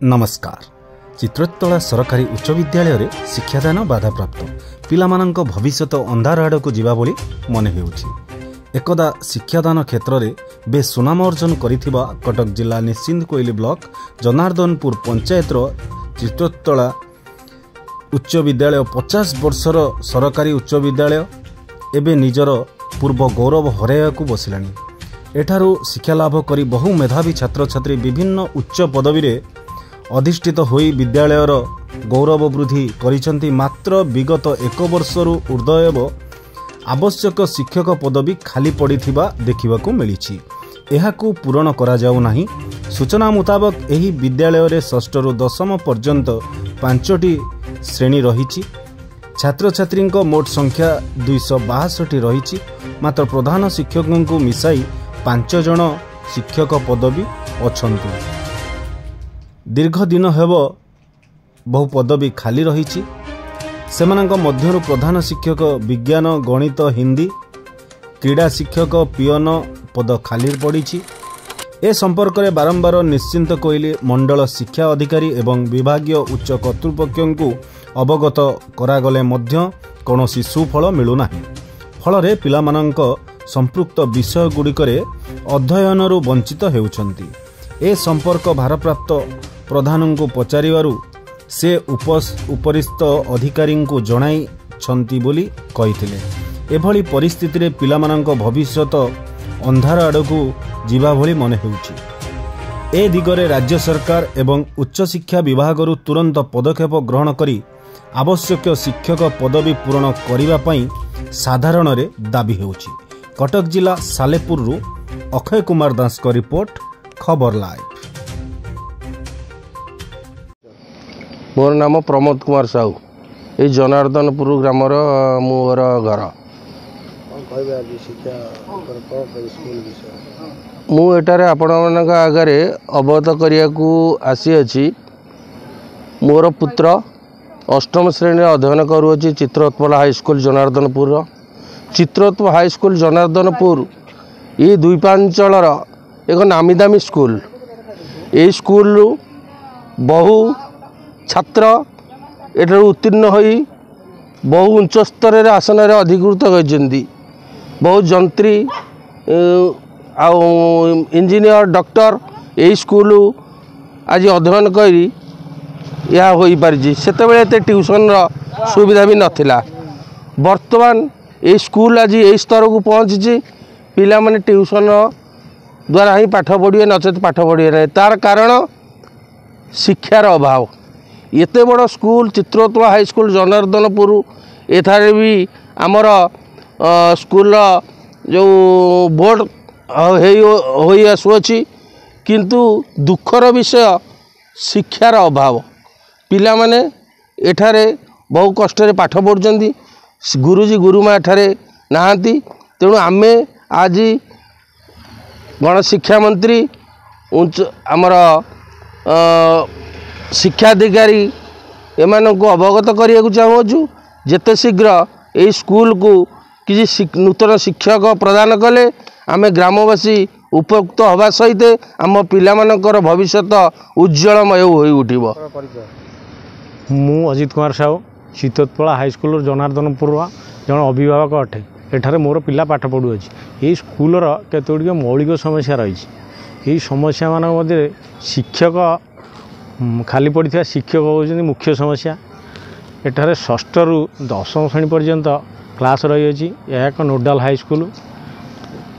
नमस्कार। चित्रोत्तोला सरकारी उच्च विद्यालय शिक्षादान बाधाप्राप्त पिलामानंक भविष्यत अंधार आड़क जीवा बोली मन हेउछि। एकदा शिक्षादान क्षेत्र में बेस सुनाम अर्जन करिथिबा कटक जिला निश्चिंत कोइली ब्लॉक जनार्दनपुर पंचायतर चित्रोत्तोला उच्च विद्यालय 50 वर्षर सरकारी उच्च विद्यालय एबे निजर पूर्व गौरव हराइବାକୁ बसिलानी। एठारू शिक्षा लाभ करी बहु मेधावी छात्र छात्री विभिन्न उच्च पदवी रे अधिष्ठित होई विद्यालयर गौरव वृद्धि करिसंती। मात्र विगत 1 वर्षरू ऊर्ध्व आवश्यक शिक्षक पदवी खाली पड़िथिबा देखिबाकू मिलिछि। एहाकू पूरण करा जाऊ नाही। सूचना मुताबक एही विद्यालय रे 6ठ ରୁ 10ମ पर्यंत 5टी श्रेणी रहिछि। छात्र छात्री मोट संख्या 262 रहिछि। मात्र प्रधान शिक्षकों को मिसाई 5 जन शिक्षक पदवी अछंती। दीर्घ दिन हेब बहु पदवी खाली रहिछि। सेमानंक मध्यरु प्रधान शिक्षक विज्ञान गणित हिंदी, क्रीड़ा शिक्षक पियन पद खाली पड़िछि। ए संपर्क में बारंबार निश्चिंत कोइली मंडल शिक्षा अधिकारी एवं विभागीय उच्च कर्तृपक्षों को अवगत करागले मध्य कौनसी सुफल मिलूना। फल पिलामानंक संपृक्त विषय गुड़िकरे अध्ययनरू वंचित हेउछंती। ए संपर्क भारप्राप्त प्रधान को पचारिवारु से उपरिस्थ अधिकारी को जणाई छंती बोली कहिथिले। एभली परिस्थिति रे पिलामानंक भविष्यत अंधार आड़कू जीवा भली मन हेउछि। ए दिगरे राज्य सरकार एवं उच्च शिक्षा विभागरू तुरंत पदक्षेप ग्रहण करी आवश्यक शिक्षक पदवी पूरण करिबा पई साधारण रे दाबी हेउछि। कटक जिला सालेपुर रु अक्षय कुमार दास को रिपोर्ट, खबर लाइव। मोर नाम प्रमोद कुमार साहू। ये जनार्दनपुर ग्रामर मोर घर। मुझे आपण आगे अवगत करने मोर पुत्र 8म श्रेणी अध्ययन करुँच चित्रोत्पला हाईस्कूल जनार्दनपुर। चित्रोत्पला हाईस्कूल जनार्दनपुर ये द्वीपांचल एक नामी दामी स्कूल। ये स्कूल बहु छात्र एठार उत्तीर्ण होई बहु उच्च स्तर आसन अधिकृत होती। बहुत जंत्री इंजीनियर डॉक्टर यही स्कूल आज अध्ययन करी या हो पारि। से ट्यूशन सुविधा भी नथिला। वर्तमान ये स्कूल आज यही स्तर को पहुँची। पिला माने ट्यूशन द्वारा ही पाठ पढ़िए नचेत पाठ पढ़िए ना। तार कारण शिक्षार अभाव। एते बड़ स्कूल चित्रोत्पला हाईस्कूल जनार्दनपुर एथारे भी आमर स्कूल जो बोर्ड हो आसुअछि, किंतु दुखर विषय शिक्षार अभाव। पिला माने एठारे बहु कष्ट पाठ पढ़ुचंदी। गुरुजी गुरुमा एठारे नाहांती। तेणु आमे आज गणशिक्षा मंत्री आमर शिक्षाधिकारी एमान को अवगत करने को चाहूँ। जेते शीघ्र ये स्कूल को किसी नूतन शिक्षक प्रदान कले आम ग्रामवासी उपयुक्त हवा सहित आम पिलामानकर भविष्यत उज्ज्वलमय हो उठिबो। मु अजित कुमार साहू चित्रोत्पला हाईस्कूल जनार्दनपुर जन अभिभावक अटे। एठारे मोर पिला पाठ पढ़ुअछि। ये स्कूलर केतोगुड़िक मौलिक समस्या रही। यही समस्या मान मध्य शिक्षक खाली पड़ा शिक्षक होती मुख्य समस्या। एठारे 6ठ ରୁ 10ମ श्रेणी पर्यंत क्लास रही। यह एक नोडाल हाईस्कूल।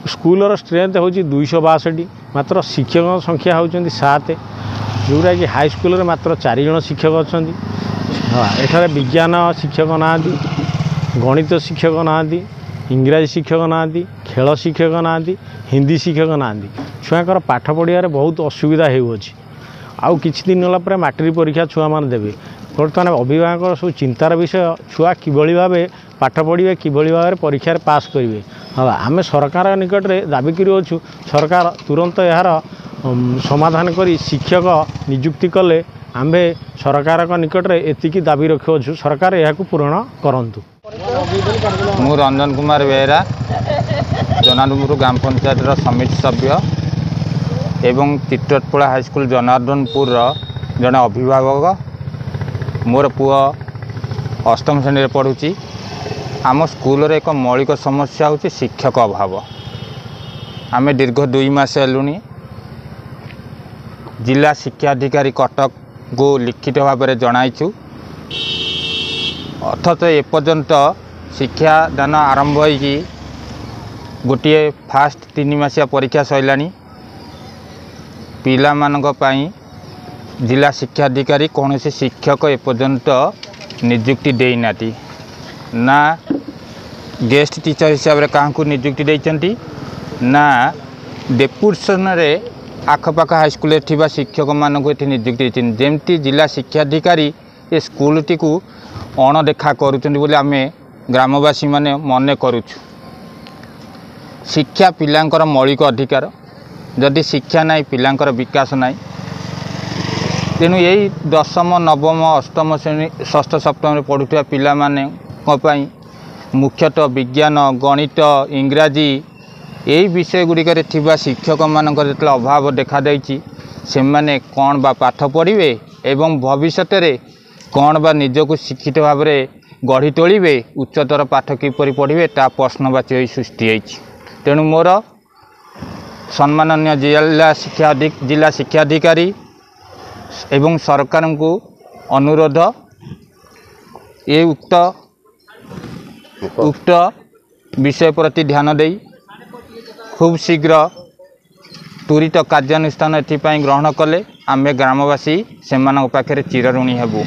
स्कूलर स्ट्रेंथ हूँ 262। मात्र शिक्षक संख्या होती 7, जोटा कि हाईस्कूल में मात्र 4 जन शिक्षक अच्छा। एठारे विज्ञान शिक्षक ना, गणित शिक्षक ना, इंग्राजी शिक्षक ना, खेल शिक्षक ना, हिंदी शिक्षक ना। छुआर पाठ पढ़िया बहुत असुविधा होउछि। आउ किछि दिन गला मैट्रिक परीक्षा छुआ मान देवे। बर्तमान अभिभावक सब चिंतार विषय छुआ किभली भावे पाठ पढ़े, किभली भाव परीक्षा पास करेंगे। हाँ, आम सरकार निकट में दाबी करूँ सरकार तुरंत यार समाधान करी शिक्षक नियुक्ति कले आम्भे सरकार निकट में एतिकी दाबी रखुँ सरकार यह पूरण करंतु। मु रंजन कुमार बेहरा जनार्दनपुर ग्राम पंचायत समिति सभ्य एवं चित्रोत्पला हाईस्कूल जनार्दनपुर जड़े अभिभावक मोर पुआ अष्टम श्रेणी पढ़ुची आम स्कूल एक मौलिक समस्या होची शिक्षक अभाव। आम दीर्घ 2 मास हेलुनी जिला शिक्षा अधिकारी कटक को लिखित भाव में जणाइछु अथच एपर्यंत शिक्षादान आरंभ होगी गोटे फास्ट 3 मासिया परीक्षा सैलानी पिला मानक पई जिला शिक्षा अधिकारी कौन से शिक्षक एपर्यंत नियुक्ति देनाती ना गेस्ट टीचर हिसाब से क्या नियुक्ति देती ना डेपुटेशन रे आखपाख हाईस्कूल थिबा शिक्षक मानक ये नियुक्ति देती जमती जिला शिक्षा अधिकारी ये स्कूल टी को अणदेखा करुँच बोले आम ग्रामवासी माने मन करुछु। शिक्षा पिलांकर मौलिक अधिकार जदि शिक्षा नाई पिलांकर विकास नाई तेणु यही 10म 9म 8म श्रेणी 6ठ 7म पढ़ुवा पिला माने मुख्यतः विज्ञान गणित इंग्राजी यही विषय गुड़िकर थिबा शिक्षक मानकर जो अभाव देखा देछि से माने कौन बा पाठ पढ़िबे एवं भविष्य रे कौन बा निजको शिक्षित भाव में गढ़ी तोलिबे उच्चतर पाठ किपरि पढ़िबे ता प्रश्नवाची सृष्टि होइछि। तेणु मोर सम्माननीय जिला शिक्षा अधिकारी एवं सरकार को अनुरोध ये उक्त विषय प्रति ध्यान दे खूब शीघ्र त्वरित कार्यानुष्ठान एथि ग्रहण कले आमे ग्रामवासी से पाखे चिरऋणी हेबु।